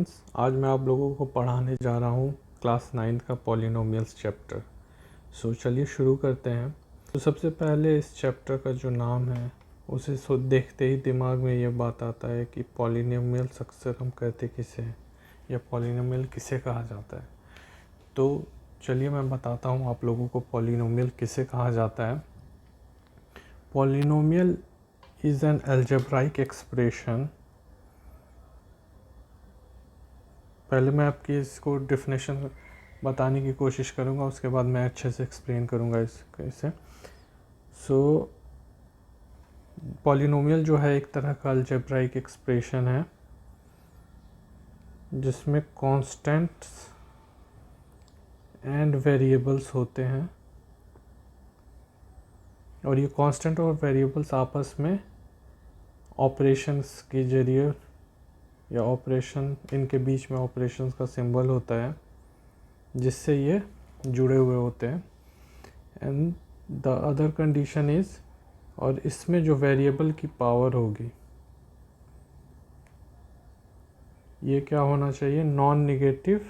आज मैं आप लोगों को पढ़ाने जा रहा हूँ क्लास 9th का पॉलिनोमियल्स चैप्टर। चलिए शुरू करते हैं। तो सबसे पहले इस चैप्टर का जो नाम है उसे देखते ही दिमाग में ये बात आता है कि पॉलिनोमियल्स अक्सर हम कहते किसे हैं या पॉलिनोमियल किसे कहा जाता है। तो चलिए मैं बताता हूँ आप लोगों को पॉलिनोमियल किसे कहा जाता है। Polynomial is an algebraic expression. पहले मैं आपकी इसको डेफिनेशन बताने की कोशिश करूँगा, उसके बाद मैं अच्छे से एक्सप्लेन करूँगा इसे। पॉलिनोमियल जो है एक तरह का अलजेब्राइक एक्सप्रेशन है जिसमें कांस्टेंट्स एंड वेरिएबल्स होते हैं, और ये कांस्टेंट और वेरिएबल्स आपस में ऑपरेशंस के जरिए या ऑपरेशन इनके बीच में ऑपरेशंस का सिंबल होता है जिससे ये जुड़े हुए होते हैं। And the other condition is, और इसमें जो वेरिएबल की पावर होगी ये क्या होना चाहिए, नॉन नेगेटिव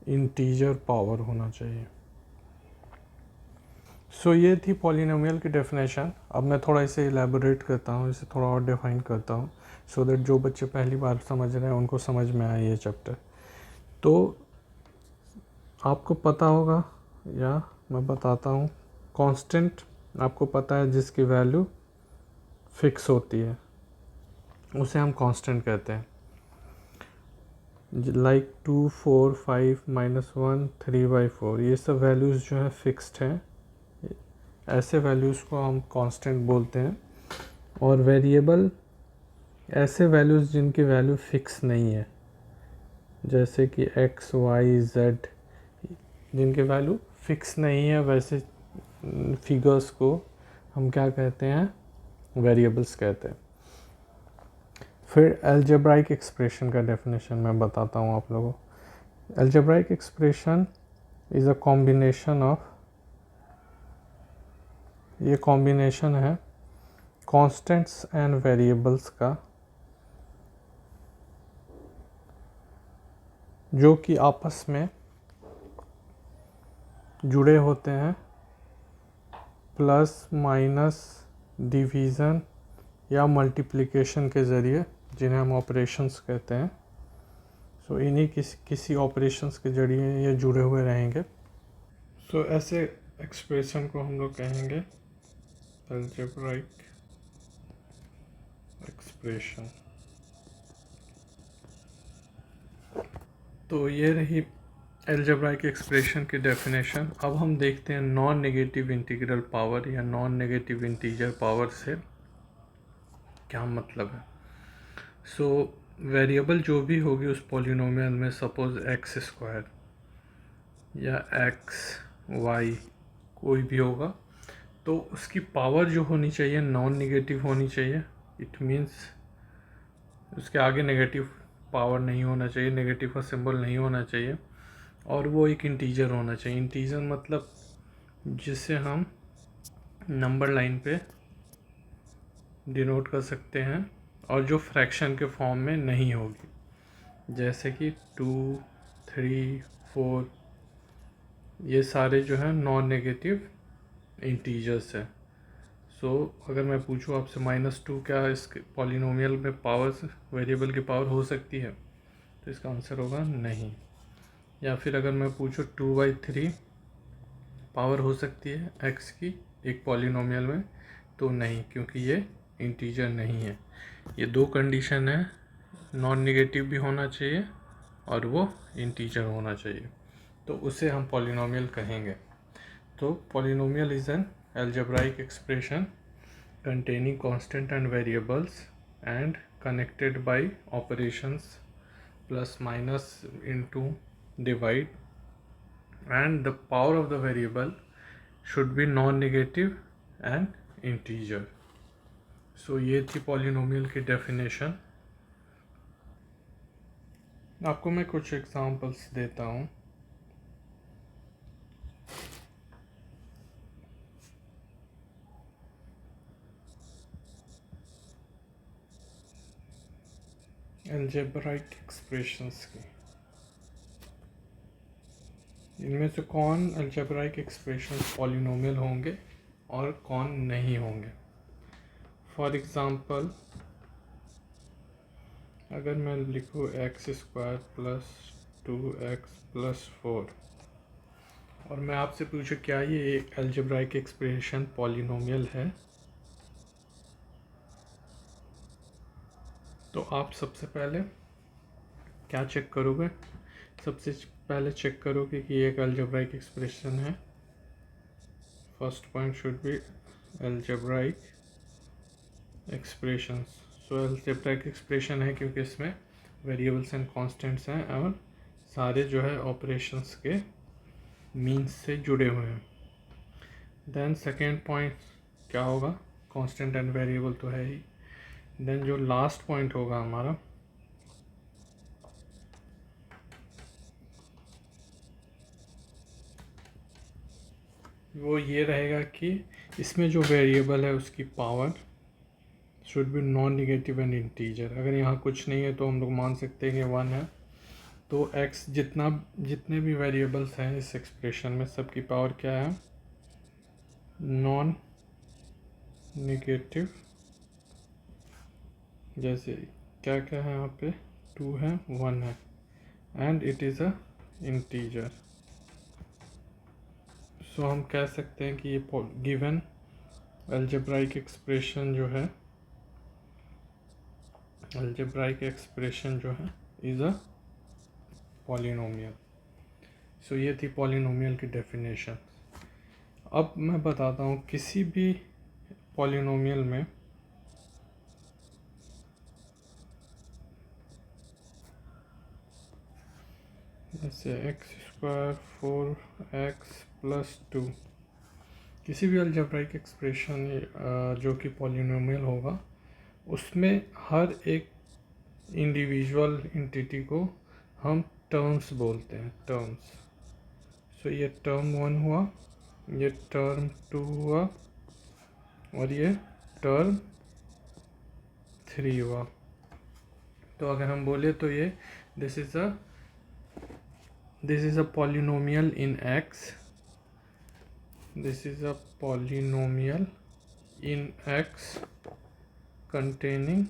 इंटीजर पावर होना चाहिए। ये थी पॉलिनोमियल की डेफिनेशन। अब मैं थोड़ा इसे इलेबोरेट करता हूँ, इसे थोड़ा और डिफाइन करता हूँ सो दैट जो बच्चे पहली बार समझ रहे हैं उनको समझ में आए ये चैप्टर। तो आपको पता होगा, या मैं बताता हूँ, कांस्टेंट आपको पता है जिसकी वैल्यू फिक्स होती है उसे हम कांस्टेंट कहते हैं। लाइक 2, 4, 5, -1, 3/4 ये सब वैल्यूज़ जो है फिक्स्ड हैं, ऐसे वैल्यूज़ को हम कांस्टेंट बोलते हैं। और वेरिएबल ऐसे वैल्यूज़ जिनकी वैल्यू फिक्स नहीं है, जैसे कि x, y, z, जिनकी वैल्यू फिक्स नहीं है, वैसे फिगर्स को हम क्या कहते हैं, वेरिएबल्स कहते हैं। फिर अलजेब्राइक एक्सप्रेशन का डेफिनेशन मैं बताता हूँ आप लोगों को। Algebraic expression is a combination of, ये कॉम्बिनेशन है कांस्टेंट्स एंड वेरिएबल्स का जो कि आपस में जुड़े होते हैं प्लस माइनस डिवीज़न या मल्टीप्लिकेशन के ज़रिए, जिन्हें हम ऑपरेशंस कहते हैं। इन्हीं किसी ऑपरेशंस के जरिए ये जुड़े हुए रहेंगे। ऐसे एक्सप्रेशन को हम लोग कहेंगे अलजेब्राइक एक्सप्रेशन। तो ये रही अलजेब्राइक एक्सप्रेशन की डेफिनेशन। अब हम देखते हैं नॉन नेगेटिव इंटीग्रल पावर या नॉन नेगेटिव इंटीजर पावर से क्या मतलब है। वेरिएबल जो भी होगी उस पॉलिनोमियल में, सपोज x² या x, y कोई भी होगा, तो उसकी पावर जो होनी चाहिए नॉन नेगेटिव होनी चाहिए। इट मीन्स उसके आगे नेगेटिव पावर नहीं होना चाहिए, नेगेटिव का सिंबल नहीं होना चाहिए, और वो एक इंटीजर होना चाहिए। इंटीजर मतलब जिसे हम नंबर लाइन पे डिनोट कर सकते हैं और जो फ्रैक्शन के फॉर्म में नहीं होगी, जैसे कि 2, 3, 4, ये सारे जो हैं नॉन नेगेटिव इंटीजर्स हैं। अगर मैं पूछूं आपसे -2 क्या इस पॉलिनोमियल में पावर, वेरिएबल की पावर हो सकती है, तो इसका आंसर होगा नहीं। या फिर अगर मैं पूछूं 2/3 पावर हो सकती है x की एक पॉलिनोमियल में, तो नहीं, क्योंकि ये इंटीजर नहीं है। ये दो कंडीशन है, नॉन नेगेटिव भी होना चाहिए और वो इंटीजर होना चाहिए, तो उसे हम पॉलिनोमियल कहेंगे। तो polynomial is an algebraic expression containing constant and variables and connected by operations plus minus into divide, and the power of the variable should be non-negative and integer. ये थी पॉलिनोमियल की डेफिनेशन। आपको मैं कुछ examples देता हूँ। Algebraic expressions की, इनमें से कौन अलजेब्राइक एक्सप्रेशंस पॉलिनोमियल होंगे और कौन नहीं होंगे। फॉर एग्ज़ाम्पल अगर मैं लिखूँ x² + 2x + 4 और मैं आपसे पूछूं क्या ये एक अलजेब्राइक एक्सप्रेशन पॉलिनोमियल है, तो आप सबसे पहले क्या चेक करोगे? सबसे पहले चेक करोगे कि ये एक अलजेब्राइक एक्सप्रेशन है। First point should be algebraic expressions. So algebraic expression है क्योंकि इसमें वेरिएबल्स एंड कांस्टेंट्स हैं और सारे जो है ऑपरेशंस के मीन्स से जुड़े हुए हैं। देन सेकेंड पॉइंट क्या होगा? कांस्टेंट एंड वेरिएबल तो है ही। देन जो लास्ट पॉइंट होगा हमारा वो ये रहेगा कि इसमें जो वेरिएबल है उसकी power should be non negative and integer. अगर यहाँ कुछ नहीं है तो हम लोग मान सकते हैं कि 1 है। तो x जितने भी वेरिएबल्स हैं इस एक्सप्रेशन में सबकी पावर क्या है? Non negative. जैसे क्या क्या है यहाँ पे? 2 है, 1 है and it is a integer. So हम कह सकते हैं कि ये गिवन अलजेब्राइक एक्सप्रेशन जो है इज़ अ पॉलिनोमियल। सो ये थी पॉलिनोमियल की डेफिनेशन। अब मैं बताता हूँ किसी भी पॉलिनोमियल में जैसे x² 4x + 2 किसी भी अलजेब्राइक एक्सप्रेशन जो कि पॉलिनोमियल होगा उसमें हर एक इंडिविजुअल एंटिटी को हम टर्म्स बोलते हैं, टर्म्स। सो ये टर्म 1 हुआ, ये टर्म 2 हुआ और ये टर्म 3 हुआ। तो अगर हम बोले तो ये this is a polynomial in x, this is a polynomial in x containing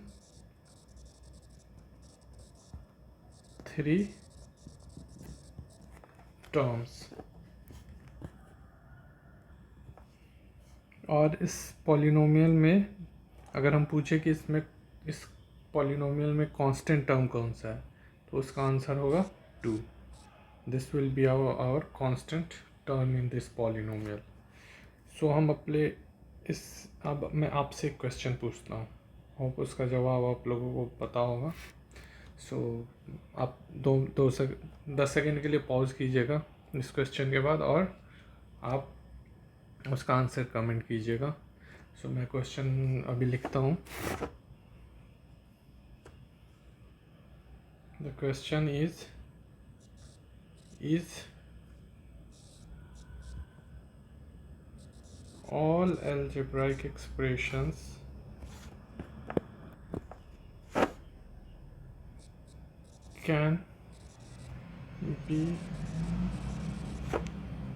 3 terms. और इस पॉलिनोमियल में अगर हम पूछे कि इस पॉलिनोमियल में कांस्टेंट टर्म कौन सा है तो उसका आंसर होगा 2। This will be our constant term in this polynomial. So हम अपने अब मैं आपसे एक क्वेश्चन पूछता हूँ, होप उसका जवाब आप लोगों को पता होगा। सो आप 10 सेकेंड के लिए पॉज कीजिएगा इस क्वेश्चन के बाद और आप उसका आंसर कमेंट कीजिएगा। सो मैं क्वेश्चन अभी लिखता हूँ। The question is all algebraic expressions can be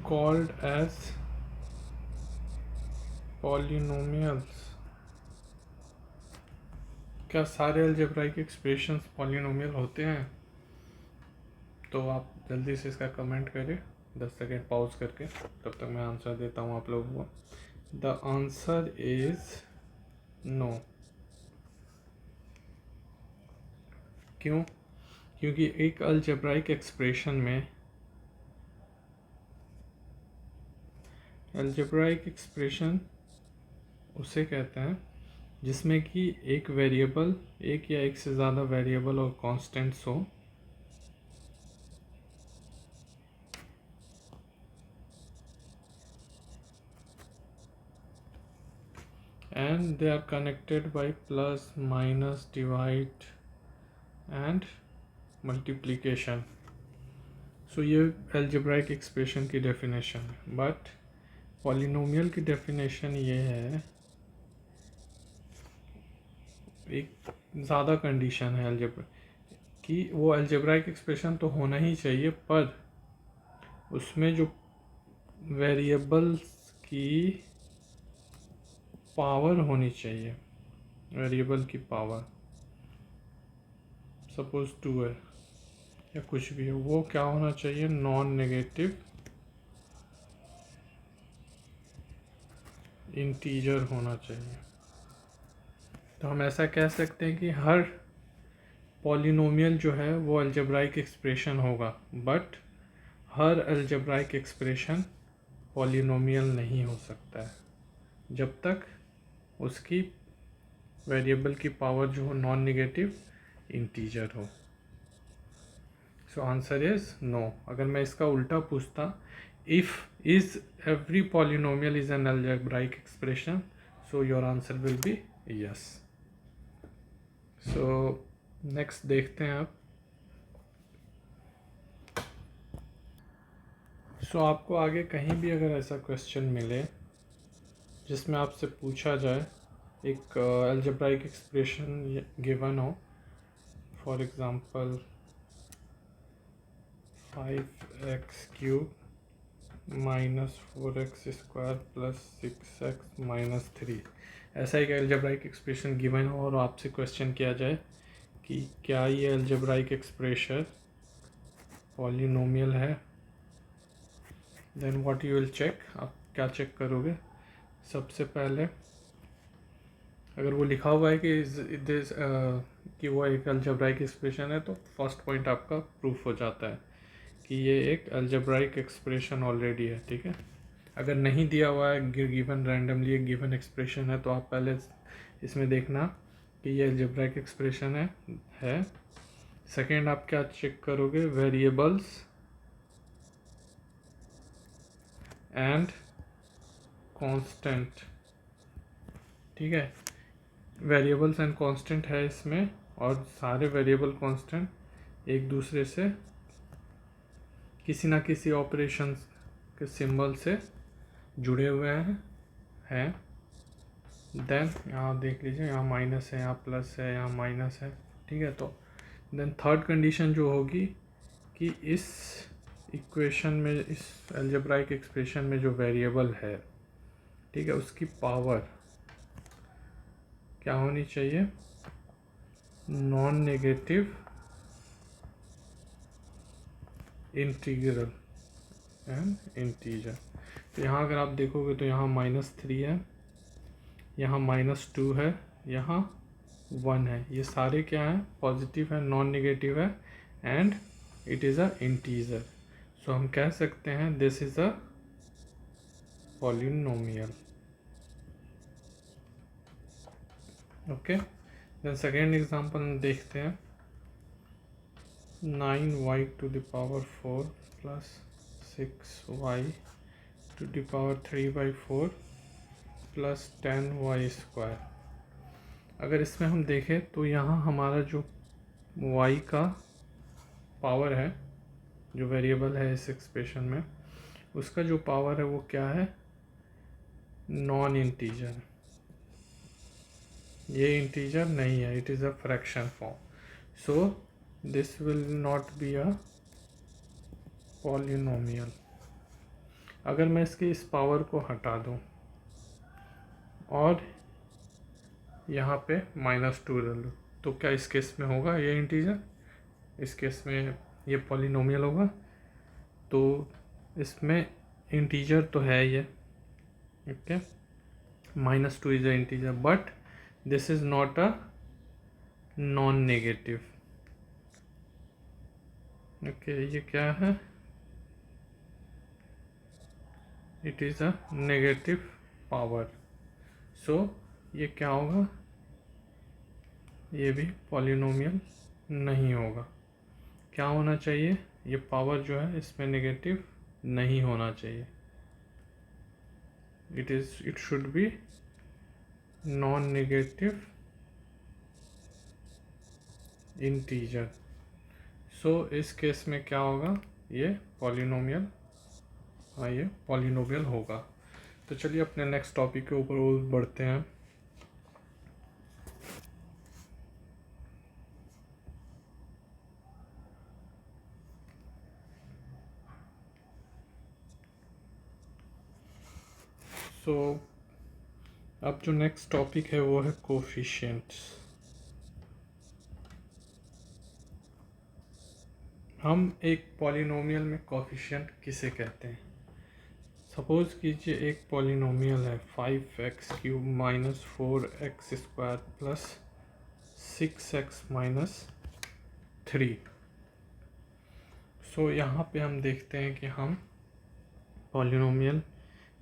called as polynomials। क्या सारे अलजेब्राइक एक्सप्रेशंस पॉलिनोमियल होते हैं? तो आप जल्दी से इसका कमेंट करिए 10 सेकेंड पॉज करके, तब तक मैं आंसर देता हूँ आप लोगों को। The answer is no. क्यों? क्योंकि एक अलजेब्राइक एक्सप्रेशन में अलजेब्राइक एक्सप्रेशन उसे कहते हैं जिसमें कि एक वेरिएबल, एक या एक से ज़्यादा वेरिएबल और कांस्टेंट्स हो and they are connected by plus, minus, divide and multiplication। सो ये अलजेब्राइक एक्सप्रेशन की डेफिनेशन है। बट पॉलिनोमियल की डेफिनेशन ये है, एक ज़्यादा कंडीशन है अलजेब्रा कि वो अलजेब्राइक एक्सप्रेशन तो होना ही चाहिए, पर उसमें जो वेरिएबल्स की पावर होनी चाहिए, वेरिएबल की पावर, सपोज 2 है या कुछ भी है, वो क्या होना चाहिए, नॉन नेगेटिव इंटीजर होना चाहिए। तो हम ऐसा कह सकते हैं कि हर पॉलिनोमियल जो है वो अलजेब्राइक एक्सप्रेशन होगा, but her algebraic expression polynomial नहीं हो सकता है जब तक उसकी वेरिएबल की पावर जो हो नॉन नेगेटिव इंटीजर हो। So answer is no. अगर मैं इसका उल्टा पूछता, if is every polynomial is an algebraic expression, so your answer will be yes. So next देखते हैं आप। सो आपको आगे कहीं भी अगर ऐसा क्वेश्चन मिले जिसमें आपसे पूछा जाए एक अलजेब्राइक एक्सप्रेशन गिवन हो, for example 5x³ minus 4x² plus 6x minus 3, ऐसा एक अलजेब्राइक एक्सप्रेशन गिवन हो और आपसे क्वेश्चन किया जाए कि क्या ये अलजेब्राइक एक्सप्रेशन पॉलिनोमियल है, then what you will check. आप क्या चेक करोगे? सबसे पहले अगर वो लिखा हुआ है कि वो एक अलजेब्राइक एक्सप्रेशन है, तो फर्स्ट पॉइंट आपका प्रूफ हो जाता है कि ये एक अलजेब्राइक एक्सप्रेशन ऑलरेडी है, ठीक है। अगर नहीं दिया हुआ है, गिवन रैंडमली एक गिवन एक्सप्रेशन है, तो आप पहले इसमें देखना कि ये अलजेब्राइक एक्सप्रेशन है। सेकेंड आप क्या चेक करोगे? वेरिएबल्स एंड कांस्टेंट, ठीक है। वेरिएबल्स एंड कांस्टेंट है इसमें, और सारे वेरिएबल कांस्टेंट एक दूसरे से किसी ना किसी ऑपरेशन के सिंबल से जुड़े हुए हैं। देन यहाँ देख लीजिए, यहाँ माइनस है, यहाँ प्लस है, यहाँ माइनस है, ठीक है। तो देन थर्ड कंडीशन जो होगी कि इस इक्वेशन में, इस अलजेब्राइक एक्सप्रेशन में जो वेरिएबल है, ठीक है, उसकी पावर क्या होनी चाहिए? Non negative integral and integer. तो यहाँ अगर आप देखोगे तो यहाँ -3 है, यहाँ -2 है, यहाँ 1 है। ये सारे क्या हैं? पॉजिटिव है, नॉन नेगेटिव है, and it is a integer. So हम कह सकते हैं this is a polynomial. Okay, then second example देखते हैं। 9y⁴ plus 6y⁴ plus 10y²। अगर इसमें हम देखें तो यहाँ हमारा जो y का पावर है, जो वेरिएबल है इस एक्सप्रेशन में, उसका जो पावर है वो क्या है? Non integer. ये इंटीजर नहीं है, it is a fraction form. So this will not be a polynomial. अगर मैं इसके इस पावर को हटा दूं और यहाँ पे -2 डाल दूँ, तो क्या इस केस में होगा ये इंटीजर? इस केस में ये पॉलिनोमियल होगा। तो इसमें इंटीजर तो है ये, okay, -2 is a integer, but this is not a non negative. Okay, ये क्या है? It is a negative power. So ये क्या होगा? ये भी पॉलिनोमियल नहीं होगा। क्या होना चाहिए? ये पावर जो है इसमें नेगेटिव नहीं होना चाहिए। It should be non negative integer. So इस केस में क्या होगा? ये पॉलिनोमियल, हाँ ये पॉलिनोमियल होगा। तो चलिए अपने नेक्स्ट टॉपिक के ऊपर और बढ़ते हैं। सो अब जो नेक्स्ट टॉपिक है वो है कोफिशिएंट्स। हम एक पॉलिनोमियल में कोफिशिएंट किसे कहते हैं? सपोज कीजिए एक पॉलिनोमियल है 5x³ minus 4x² plus 6x minus 3। सो यहाँ पे हम देखते हैं कि हम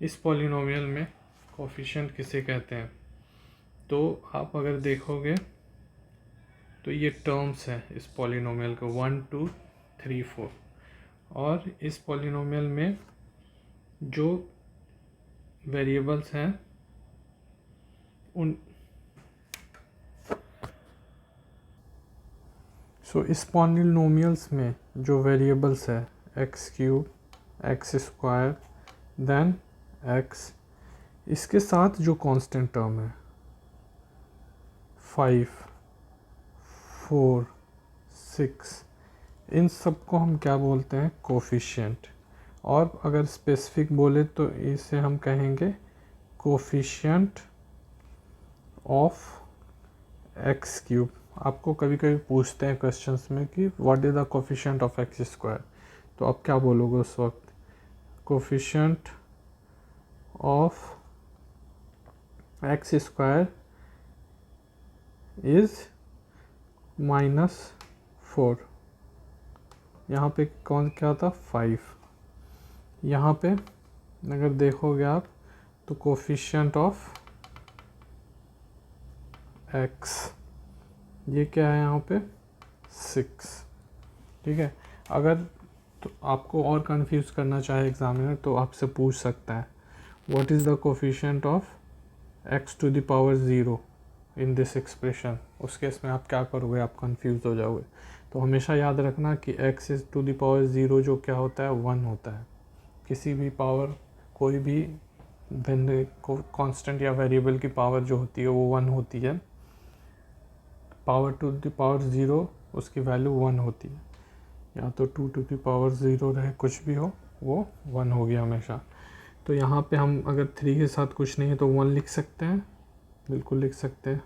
इस पॉलिनोमियल में कोफिशिएंट किसे कहते हैं। तो आप अगर देखोगे तो ये टर्म्स हैं इस पॉलिनोमियल के 1 2 3 4, और इस पॉलिनोमियल में जो वेरिएबल्स हैं इस पॉलिनोमियल्स में जो वेरिएबल्स है x³ x², देन x, इसके साथ जो कांस्टेंट टर्म है 5 4 6, इन सब को हम क्या बोलते हैं? कोफिशिएंट। और अगर स्पेसिफिक बोले तो इसे हम कहेंगे कोफिशिएंट ऑफ x³। आपको कभी कभी पूछते हैं क्वेश्चंस में कि what is the coefficient of x², तो आप क्या बोलोगे उस वक्त? Coefficient of x² is -4। यहाँ पे कौन क्या था? 5। यहाँ पे अगर देखोगे आप तो कोफिशिएंट ऑफ x, ये क्या है यहाँ पे? 6। ठीक है। अगर तो आपको और कंफ्यूज करना चाहे एग्जामिनर तो आपसे पूछ सकता है what is the coefficient of x⁻0 in this expression. उस केस में आप क्या करोगे? आप कंफ्यूज हो जाओगे। तो हमेशा याद रखना कि x⁻0 जो क्या होता है? 1 होता है। किसी भी पावर, कोई भी कांस्टेंट या वेरिएबल की पावर जो होती है वो 1 होती है। पावर टू द पावर 0 उसकी वैल्यू 1 होती है, या तो 2 टू द पावर 0 रहे, कुछ भी हो वो 1 होगी हमेशा। तो यहाँ पे हम अगर 3 के साथ कुछ नहीं है तो 1 लिख सकते हैं, बिल्कुल लिख सकते हैं।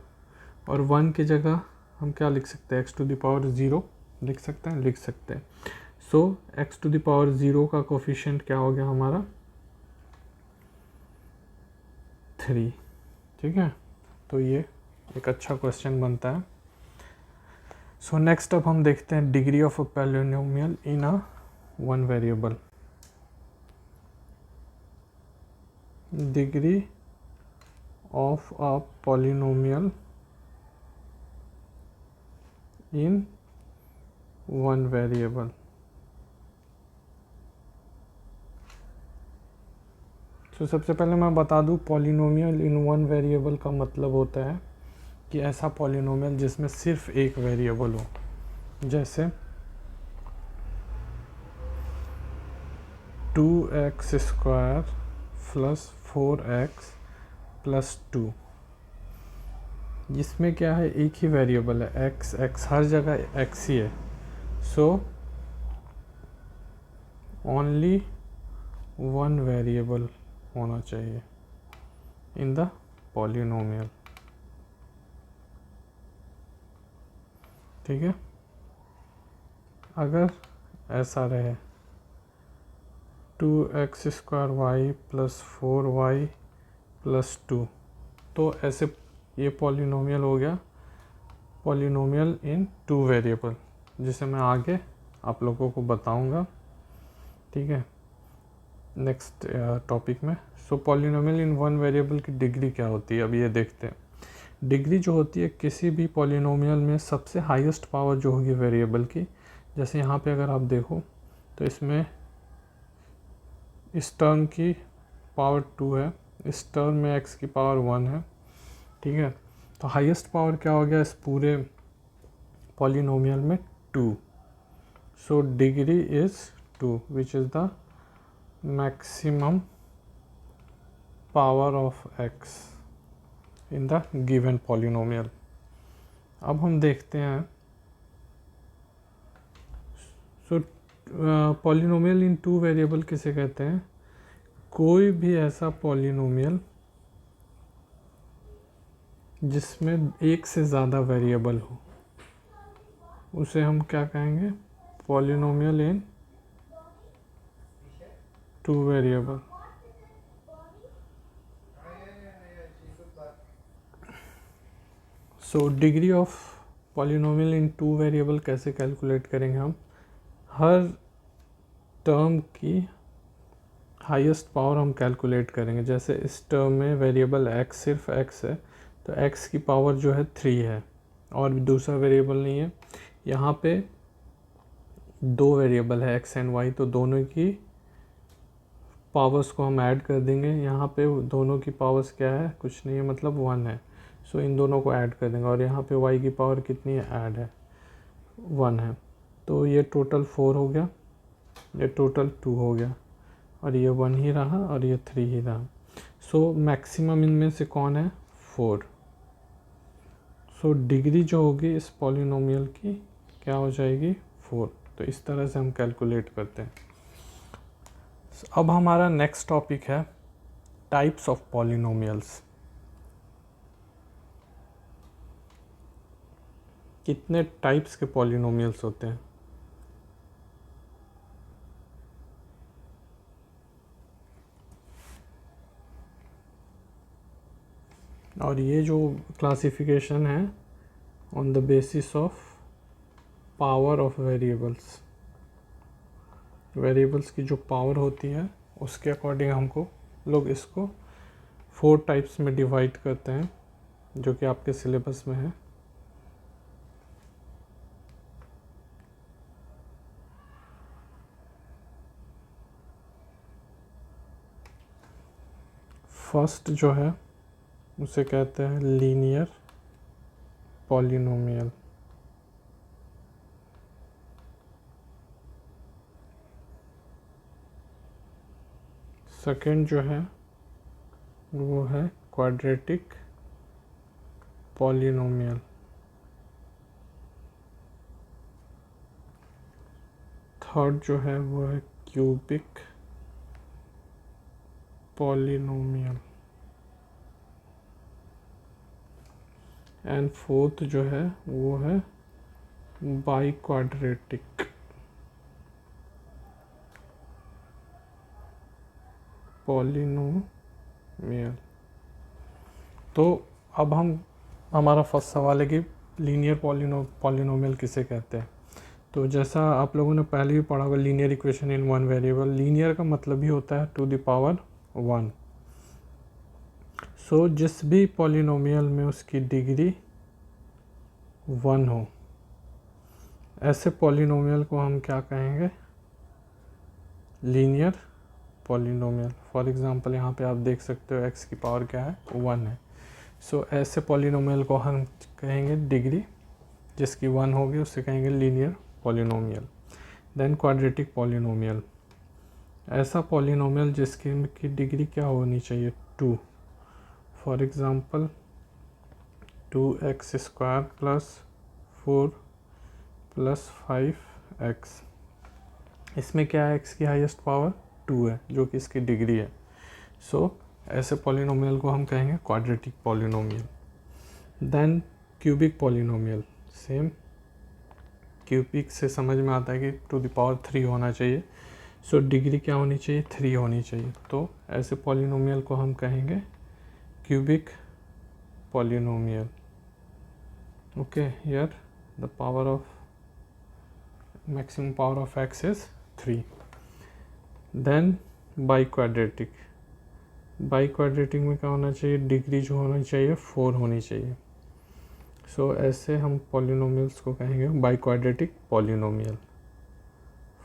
और 1 की जगह हम क्या लिख सकते हैं? x⁻0 लिख सकते हैं, लिख सकते हैं। सो x⁻0 का कोफिशिएंट क्या हो गया हमारा? 3। ठीक है, तो ये एक अच्छा क्वेश्चन बनता है। सो नेक्स्ट अब हम देखते हैं degree of a polynomial in a one variable. Degree of a polynomial in one variable. तो सबसे पहले मैं बता दूं पॉलिनोमियल इन वन वेरिएबल का मतलब होता है कि ऐसा पॉलिनोमियल जिसमें सिर्फ एक वेरिएबल हो। जैसे 2x² प्लस 4x प्लस 2, जिसमें क्या है? एक ही वेरिएबल है x हर जगह x ही है। सो ओनली वन वेरिएबल होना चाहिए इन द पॉलिनोमियल। ठीक है। अगर ऐसा रहे 2x² प्लस 4y प्लस 2, तो ऐसे ये पॉलिनोमियल हो गया पॉलिनोमियल इन 2 वेरिएबल, जिसे मैं आगे आप लोगों को बताऊंगा। ठीक है, नेक्स्ट टॉपिक में। सो पॉलिनोमियल इन वन वेरिएबल की डिग्री क्या होती है, अब ये देखते हैं। डिग्री जो होती है किसी भी पॉलिनोमियल में सबसे हाईएस्ट पावर जो होगी वेरिएबल की, जैसे यहाँ पे अगर आप देखो तो इसमें इस टर्म की पावर 2 है, इस टर्म में x की पावर 1 है। ठीक है, तो हाईएस्ट पावर क्या हो गया इस पूरे पॉलिनोमियल में? 2। So degree is 2 which is the maximum power of x in the given polynomial. अब हम देखते हैं सो पॉलिनोमियल इन 2 वेरिएबल किसे कहते हैं? कोई भी ऐसा पॉलिनोमियल जिसमें एक से ज़्यादा वेरिएबल हो उसे हम क्या कहेंगे, polynomial in two variable. So degree of polynomial in two variable कैसे कैलकुलेट करेंगे हम, हर टर्म की हाईएस्ट पावर हम कैलकुलेट करेंगे। जैसे इस टर्म में वेरिएबल x सिर्फ x है, तो x की पावर जो है 3 है और दूसरा वेरिएबल नहीं है। यहाँ पे दो वेरिएबल है x एंड y, तो दोनों की पावर्स को हम ऐड कर देंगे। यहाँ पे दोनों की पावर्स क्या है, कुछ नहीं है, मतलब 1 है। सो इन दोनों को ऐड कर देंगे और यहाँ पे y की पावर कितनी है, ऐड है, 1 है। तो ये टोटल 4 हो गया, ये टोटल 2 हो गया और ये 1 ही रहा और ये 3 ही रहा। सो मैक्सिमम इनमें से कौन है, 4। सो डिग्री जो होगी इस पॉलिनोमियल की क्या हो जाएगी, 4। तो इस तरह से हम कैलकुलेट करते हैं। अब हमारा नेक्स्ट टॉपिक है टाइप्स ऑफ पॉलिनोमियल्स। कितने टाइप्स के पॉलिनोमियल्स होते हैं। और ये जो क्लासिफिकेशन है on the basis of power of variables, variables की जो पावर होती है उसके अकॉर्डिंग हमको लोग इसको 4 टाइप्स में डिवाइड करते हैं, जो कि आपके सिलेबस में है। फर्स्ट जो है उसे कहते हैं लीनियर पॉलिनोमियल। सेकंड जो है वो है क्वाड्रेटिक पॉलिनोमियल। थर्ड जो है वो है क्यूबिक पॉलिनोमियल। एंड फोर्थ जो है वो है बाई क्वाड्रेटिक पॉलिनोमियल। तो अब हमारा फर्स्ट सवाल है कि लीनियर पॉलिनोमियल किसे कहते हैं। तो जैसा आप लोगों ने पहले भी पढ़ा होगा, linear equation in one variable. Linear का मतलब ही होता है टू द पावर 1। सो जिस भी पॉलिनोमियल में उसकी डिग्री 1 हो, ऐसे पॉलिनोमियल को हम क्या कहेंगे, लीनियर पॉलिनोमियल। फॉर एग्जांपल यहाँ पे आप देख सकते हो x की पावर क्या है, 1 है। सो ऐसे पॉलिनोमियल को हम कहेंगे डिग्री जिसकी 1 होगी उससे कहेंगे linear polynomial. Then quadratic polynomial, ऐसा पॉलिनोमियल जिसकी डिग्री क्या होनी चाहिए, 2। For example 2x square plus 4 plus 5x। इसमें क्या है, x की हाईएस्ट पावर 2 है जो कि इसकी डिग्री है। सो ऐसे पॉलिनोमियल को हम कहेंगे quadratic polynomial. Then cubic polynomial, same cubic से समझ में आता है कि टू द पावर 3 होना चाहिए। सो डिग्री क्या होनी चाहिए, 3 होनी चाहिए। तो ऐसे पॉलिनोमियल को हम कहेंगे cubic polynomial. Okay, here the power of maximum power of x is 3. Then बाईक्वाड्रेटिक, बाईक्वाड्रेटिक में क्या होना चाहिए, डिग्री जो होनी चाहिए 4 होनी चाहिए। सो ऐसे हम पॉलिनोमियल्स को कहेंगे biquadratic polynomial.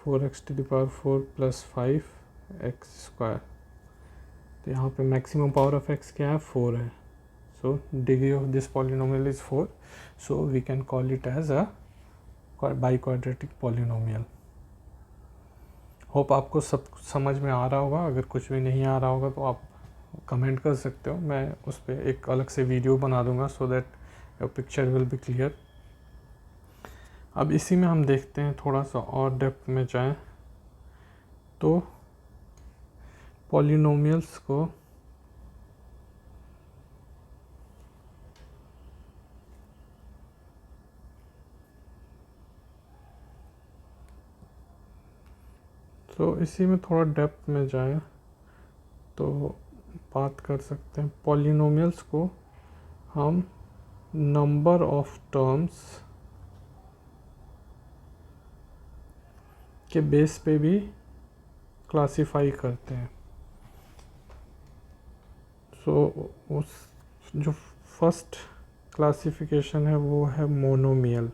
4x to the power 4 plus 5x square. तो यहाँ पे मैक्सिमम पावर ऑफ x क्या है, 4 है। So degree of this polynomial is 4। So we can call it as a biquadratic polynomial. Hope आपको सब समझ में आ रहा होगा। अगर कुछ भी नहीं आ रहा होगा तो आप कमेंट कर सकते हो, मैं उस पर एक अलग से वीडियो बना दूंगा so that your picture will be clear. अब इसी में हम देखते हैं, थोड़ा सा और डेप्थ में जाएं तो पॉलिनोमियल्स को तो इसी में थोड़ा डेप्थ में जाएं तो बात कर सकते हैं। पॉलिनोमियल्स को हम नंबर ऑफ टर्म्स के बेस पे भी क्लासिफाई करते हैं। उस जो फर्स्ट क्लासिफिकेशन है वो है मोनोमियल।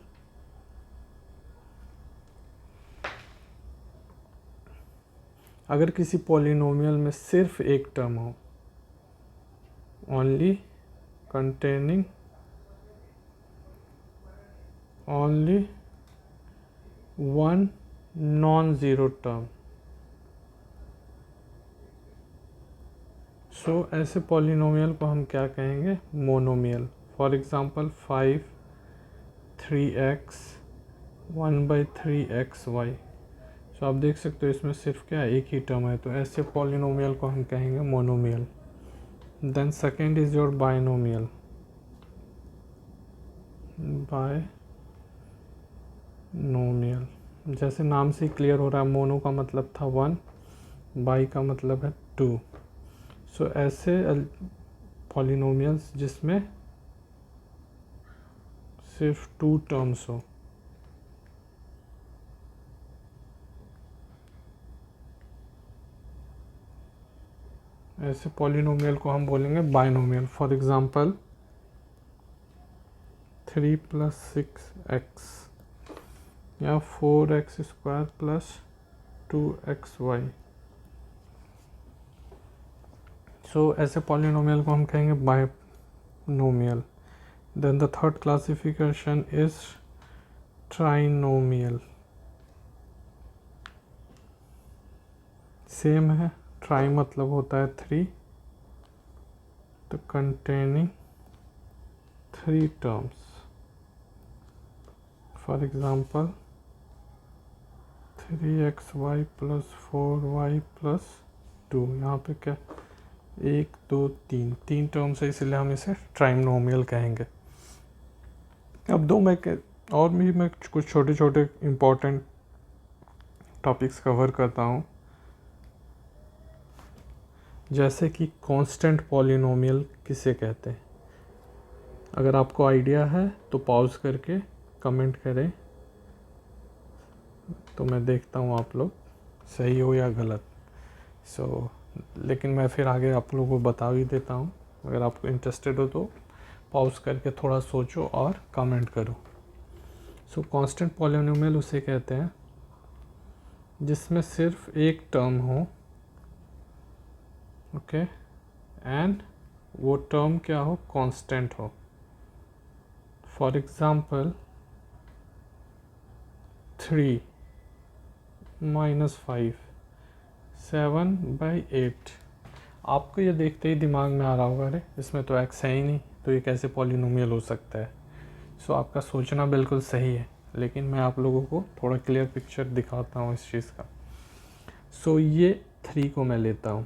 अगर किसी पॉलिनोमियल में सिर्फ एक टर्म हो, only containing only one non zero term, ऐसे पॉलिनोमियल को हम क्या कहेंगे? Monomial. For example 5 3x 1/3xy। आप देख सकते हो इसमें सिर्फ क्या एक ही टर्म है, तो ऐसे पॉलिनोमियल को हम कहेंगे monomial. Then second is your binomial. Binomial जैसे नाम से क्लियर हो रहा है, मोनो का मतलब था 1, बाई का मतलब है 2। ऐसे पॉलिनोमियल्स जिसमें सिर्फ 2 टर्म्स हो, ऐसे पॉलिनोमियल को हम बोलेंगे बाइनोमियल। फॉर एग्जांपल 3 + 6x या 4x² + 2xy। ऐसे पॉलिनोमियल को हम कहेंगे binomial. Then the third classification is trinomial. Same है, ट्राई मतलब होता है 3, तो containing 3 terms. For example 3xy + 4y + 2। यहाँ पे क्या 1 2 3 टर्म्स है, इसलिए हम इसे ट्राइनोमियल कहेंगे। अब मैं कुछ छोटे छोटे इम्पोर्टेंट टॉपिक्स कवर करता हूँ, जैसे कि कांस्टेंट पॉलिनोमियल किसे कहते हैं। अगर आपको आइडिया है तो पॉज करके कमेंट करें, तो मैं देखता हूँ आप लोग सही हो या गलत। लेकिन मैं फिर आगे आप लोगों को बता भी देता हूँ। अगर आपको इंटरेस्टेड हो तो पॉज करके थोड़ा सोचो और कमेंट करो। कांस्टेंट पॉलिनोमियल उसे कहते हैं जिसमें सिर्फ एक टर्म हो, ओके, एंड वो टर्म क्या हो? कांस्टेंट हो। For example 3 - 5 7/8। आपको ये देखते ही दिमाग में आ रहा होगा, अरे इसमें तो x है ही नहीं, तो ये कैसे पॉलिनोमियल हो सकता है? आपका सोचना बिल्कुल सही है, लेकिन मैं आप लोगों को थोड़ा क्लियर पिक्चर दिखाता हूँ इस चीज़ का। ये 3 को मैं लेता हूँ।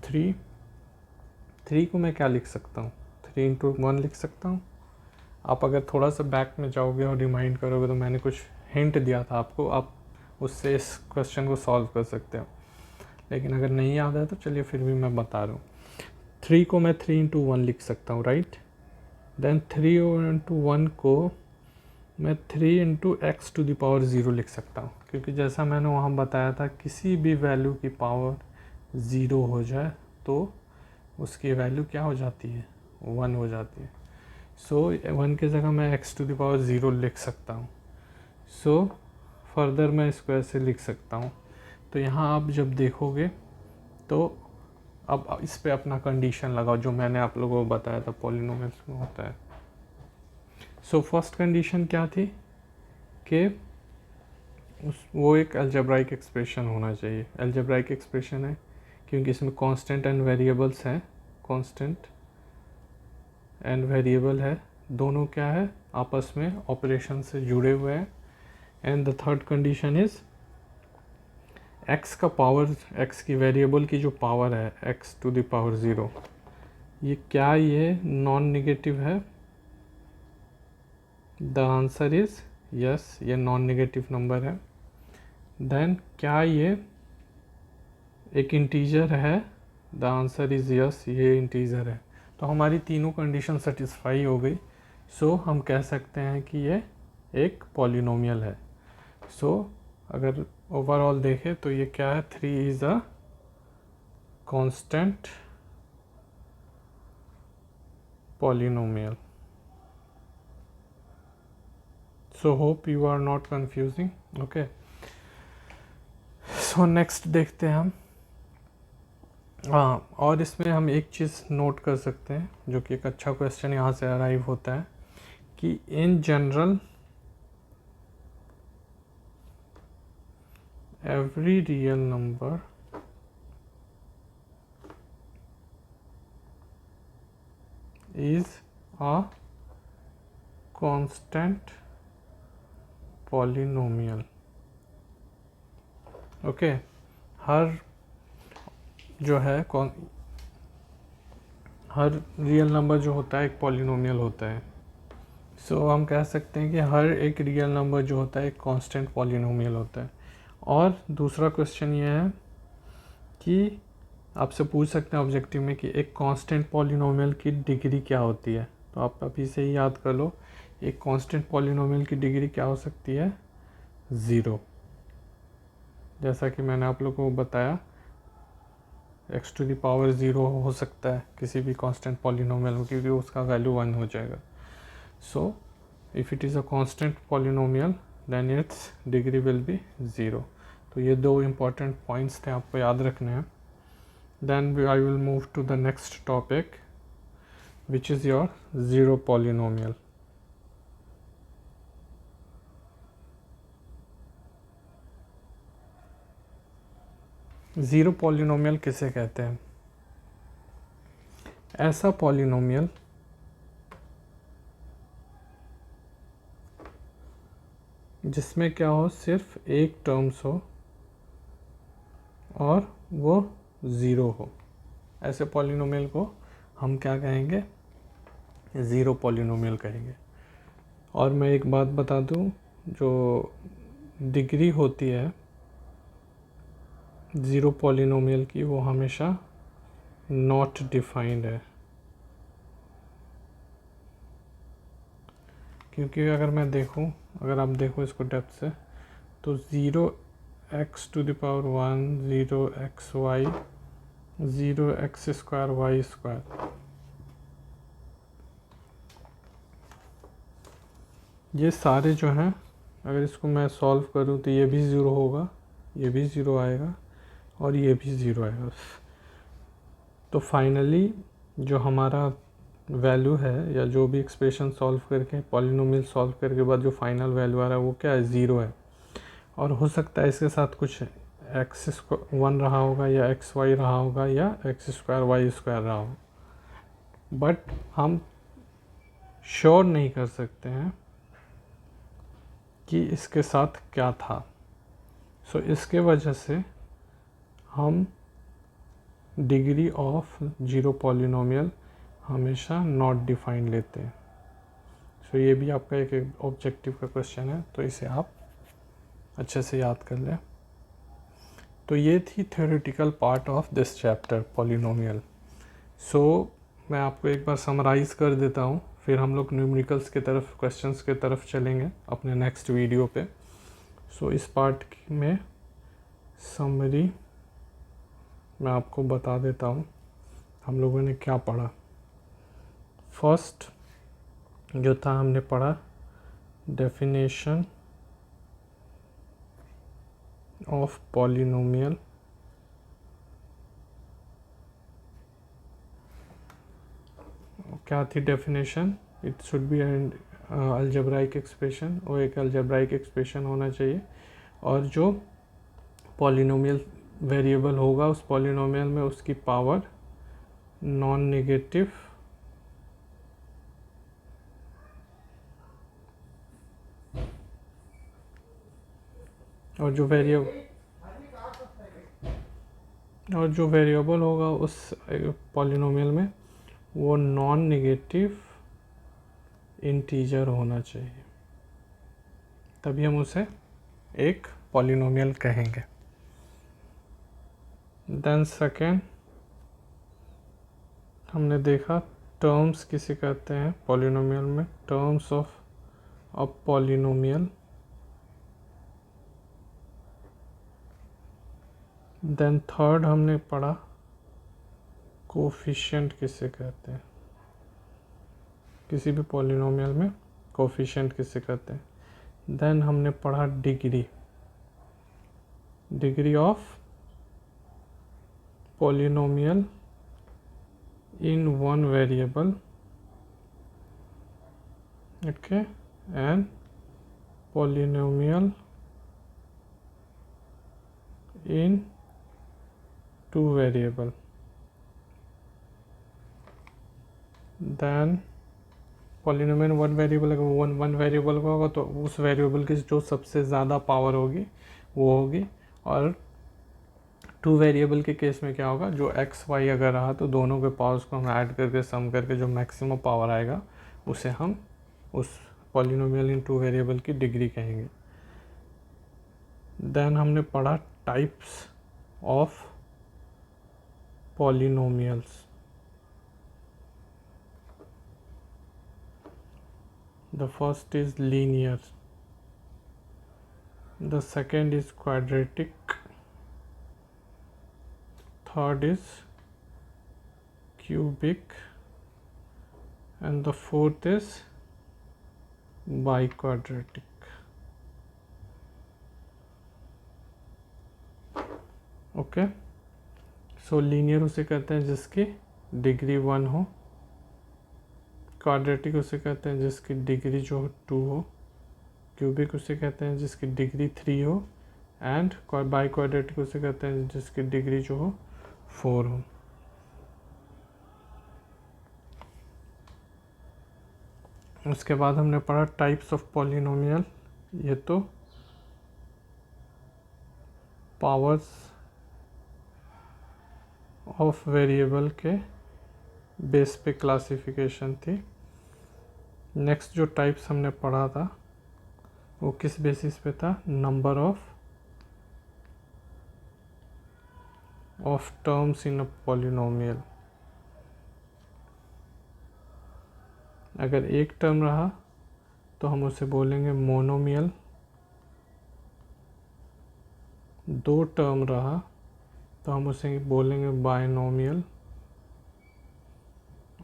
3 को मैं क्या लिख सकता हूँ? 3 × 1 लिख सकता हूँ। आप अगर थोड़ा सा बैक में जाओगे और रिमाइंड करोगे तो मैंने कुछ हिंट दिया था आपको, आप उससे इस क्वेश्चन को सॉल्व कर सकते हो। लेकिन अगर नहीं याद है तो चलिए फिर भी मैं बता रहा हूँ। 3 को मैं 3 × 1 लिख सकता हूँ, राइट। देन 3 × 1 को मैं 3 × x⁻0 लिख सकता हूँ, क्योंकि जैसा मैंने वहाँ बताया था, किसी भी वैल्यू की पावर 0 हो जाए तो उसकी वैल्यू क्या हो जाती है? 1 हो जाती है। 1 की जगह मैं x⁻0 लिख सकता हूँ। फर्दर मैं इसको ऐसे लिख सकता हूँ। तो यहाँ आप जब देखोगे तो अब इस पे अपना कंडीशन लगाओ, जो मैंने आप लोगों को बताया था पॉलिनोमियल्स में होता है। फर्स्ट कंडीशन क्या थी कि वो एक अलजेब्राइक एक्सप्रेशन होना चाहिए। अलजेब्राइक एक्सप्रेशन है क्योंकि इसमें कांस्टेंट एंड वेरिएबल्स हैं। कांस्टेंट एंड वेरिएबल है, दोनों क्या है? आपस में ऑपरेशन से जुड़े हुए हैं। And the third condition is x का पावर, एक्स की वेरिएबल की जो पावर है एक्स टू द पावर 0, ये क्या ये नॉन नेगेटिव है? द आंसर इज यस, ये नॉन नेगेटिव नंबर है। देन क्या ये एक इंटीजर है? द आंसर इज यस, ये इंटीजर है। तो हमारी तीनों कंडीशन सेटिस्फाई हो गई। सो हम कह सकते हैं कि ये एक पॉलिनोमियल है। सो अगर ओवरऑल देखें तो ये क्या है? 3 is a constant polynomial. So hope you are not confusing. Okay, so next देखते हैं हम। हाँ, और इसमें हम एक चीज़ नोट कर सकते हैं जो कि एक अच्छा क्वेश्चन यहाँ से अराइव होता है कि in general every real number is a constant polynomial। Okay, हर जो है हर रियल नंबर जो होता है एक पॉलिनोमियल होता है। सो हम कह सकते हैं कि हर एक रियल नंबर जो होता है एक कांस्टेंट पॉलिनोमियल होता है। और दूसरा क्वेश्चन ये है कि आपसे पूछ सकते हैं ऑब्जेक्टिव में कि एक कांस्टेंट पॉलिनोमियल की डिग्री क्या होती है। तो आप अभी से ही याद कर लो, एक कांस्टेंट पॉलिनोमियल की डिग्री क्या हो सकती है? 0। जैसा कि मैंने आप लोगों को बताया, एक्स टू द पावर 0 हो सकता है किसी भी कांस्टेंट पॉलिनोमियल में, क्योंकि उसका वैल्यू 1 हो जाएगा। So if it is a constant polynomial then its degree will be 0। तो ये दो इम्पॉर्टेंट पॉइंट्स थे, आपको याद रखने हैं। Then I will move to the next topic, which is your zero polynomial। Zero polynomial किसे कहते हैं? ऐसा पॉलिनोमियल जिसमें क्या हो, सिर्फ एक टर्म्स हो और वो ज़ीरो हो, ऐसे पॉलिनोमियल को हम क्या कहेंगे? ज़ीरो पॉलिनोमियल कहेंगे। और मैं एक बात बता दूं, जो डिग्री होती है ज़ीरो पॉलिनोमियल की वो हमेशा नॉट डिफाइंड है। क्योंकि अगर आप देखो इसको डेप्थ से, तो 0x to the power 1, 0xy, 0x square y square, ये सारे जो हैं, अगर इसको मैं सॉल्व करूँ तो ये भी ज़ीरो होगा, ये भी ज़ीरो आएगा और ये भी ज़ीरो आएगा। तो फाइनली जो हमारा वैल्यू है, या जो भी एक्सप्रेशन सॉल्व करके, पॉलिनोमियल सॉल्व करके बाद जो फाइनल वैल्यू आ रहा है वो क्या है? ज़ीरो है। और हो सकता है इसके साथ कुछ एक्स 1 रहा होगा, या एक्स वाई रहा होगा, या एक्स स्क्वायर वाई स्क्वायर रहा हो, बट हम श्योर नहीं कर सकते हैं कि इसके साथ क्या था। सो इसके वजह से हम डिग्री ऑफ ज़ीरो पॉलिनोमियल हमेशा नॉट डिफाइंड लेते हैं। सो ये भी आपका एक ऑब्जेक्टिव का क्वेश्चन है, तो इसे आप अच्छे से याद कर लें। तो ये थी theoretical part of this chapter polynomial. So मैं आपको एक बार समराइज़ कर देता हूँ, फिर हम लोग न्यूमेरिकल्स के तरफ, क्वेश्चंस के तरफ चलेंगे अपने नेक्स्ट वीडियो पे। सो इस पार्ट में समरी मैं आपको बता देता हूँ हम लोगों ने क्या पढ़ा। फर्स्ट जो था, हमने पढ़ा डेफिनेशन ऑफ पॉलिनोमियल। क्या थी definition? It should be an algebraic expression, वो एक अलजेब्राइक एक्सप्रेशन होना चाहिए, और जो पॉलिनोमियल वेरिएबल होगा उस पॉलिनोमियल में उसकी पावर नॉन नेगेटिव और जो वेरिएबल और जो वेरिएबल होगा उस पॉलिनोमियल में वो नॉन नेगेटिव इंटीजर होना चाहिए, तभी हम उसे एक पॉलिनोमियल कहेंगे। देन सेकेंड हमने देखा टर्म्स किसे कहते हैं पॉलिनोमियल में, terms of a polynomial. Then third हमने पढ़ा कोफिशिएंट किसे कहते हैं, किसी भी पॉलिनोमियल में कोफिशिएंट किसे कहते हैं। देन हमने पढ़ा degree, degree of polynomial in one variable, okay, and polynomial in two variable. Then polynomial one variable, अगर वन वेरिएबल का होगा तो उस वेरिएबल की जो सबसे ज़्यादा पावर होगी वो होगी, और टू वेरिएबल के केस में क्या होगा, जो एक्स वाई अगर रहा तो दोनों के पावर्स को हम ऐड करके सम करके जो मैक्सिमम पावर आएगा उसे हम उस पॉलिनोमियल इन टू वेरिएबल की डिग्री कहेंगे। देन हमने पढ़ा types of polynomials. The first is linear, the second is quadratic, third is cubic, and the fourth is biquadratic. Okay, so linear उसे कहते हैं जिसकी डिग्री 1 हो, क्वाड्रेटिक उसे कहते हैं जिसकी डिग्री जो 2 हो, क्यूबिक उसे कहते हैं जिसकी डिग्री 3 हो, एंड बाई क्वाड्रेटिक उसे कहते हैं जिसकी डिग्री जो हो 4 हो। उसके बाद हमने पढ़ा टाइप्स ऑफ पॉलिनोमियल, ये तो पावर्स ऑफ वेरिएबल के बेस पे क्लासिफिकेशन थी। नेक्स्ट जो टाइप्स हमने पढ़ा था वो किस बेसिस पे था, number of terms in a polynomial. अगर एक टर्म रहा तो हम उसे बोलेंगे मोनोमियल, दो टर्म रहा तो हम उसे बोलेंगे बाइनोमियल,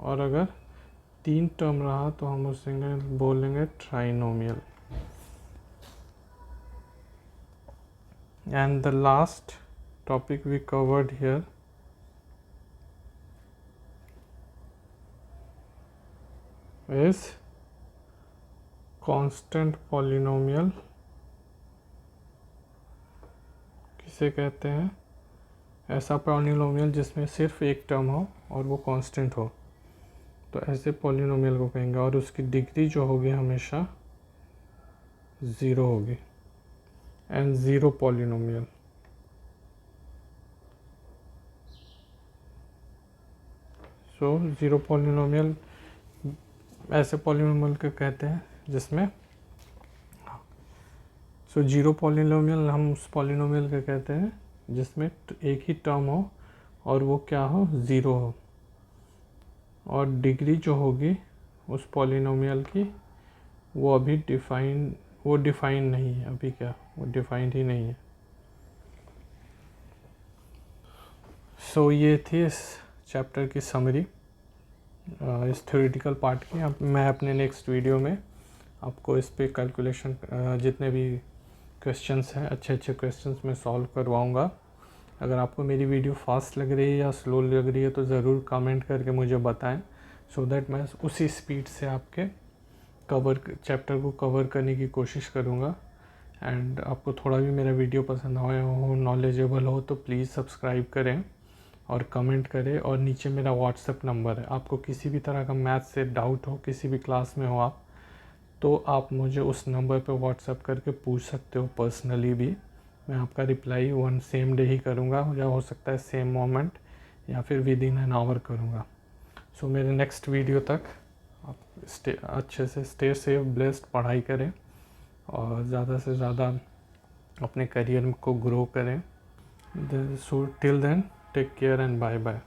और अगर 3 टर्म रहा तो हम उसे बोलेंगे trinomial. And the last topic we covered here is constant polynomial. किसे कहते हैं, ऐसा पॉलिनोमियल जिसमें सिर्फ एक टर्म हो और वो कांस्टेंट हो, तो ऐसे पॉलिनोमियल को कहेंगे, और उसकी डिग्री जो होगी हमेशा 0 होगी, and zero polynomial. So zero polynomial ऐसे पॉलिनोमियल को कहते हैं जिसमें, सो जीरो पॉलिनोमियल हम उस पॉलिनोमियल को कहते हैं जिसमें एक ही टर्म हो और वो क्या हो, 0 हो, और डिग्री जो होगी उस पॉलिनोमियल की वो अभी डिफाइन नहीं है, अभी क्या वो डिफाइंड ही नहीं है। सो ये थी इस चैप्टर की समरी, इस थ्योरेटिकल पार्ट की। अब मैं अपने नेक्स्ट वीडियो में आपको इस पे कैलकुलेशन जितने भी क्वेश्चंस हैं, अच्छे अच्छे क्वेश्चंस मैं सॉल्व करवाऊंगा। अगर आपको मेरी वीडियो फास्ट लग रही है या स्लो लग रही है तो ज़रूर कमेंट करके मुझे बताएं, सो दैट मैं उसी स्पीड से आपके चैप्टर को कवर करने की कोशिश करूँगा। एंड आपको थोड़ा भी मेरा वीडियो पसंद आया हो, नॉलेजेबल हो, तो प्लीज़ सब्सक्राइब करें और कमेंट करें। और नीचे मेरा व्हाट्सएप नंबर है, आपको किसी भी तरह का मैथ से डाउट हो, किसी भी क्लास में हो आप, तो आप मुझे उस नंबर पे व्हाट्सएप करके पूछ सकते हो पर्सनली भी, मैं आपका रिप्लाई वन सेम डे ही करूँगा, या हो सकता है सेम मोमेंट, या फिर विद इन एन आवर करूँगा। सो मेरे नेक्स्ट वीडियो तक आप अच्छे से स्टे सेफ, ब्लेस्ड, पढ़ाई करें और ज़्यादा से ज़्यादा अपने करियर को ग्रो करें। So till then take care and bye bye.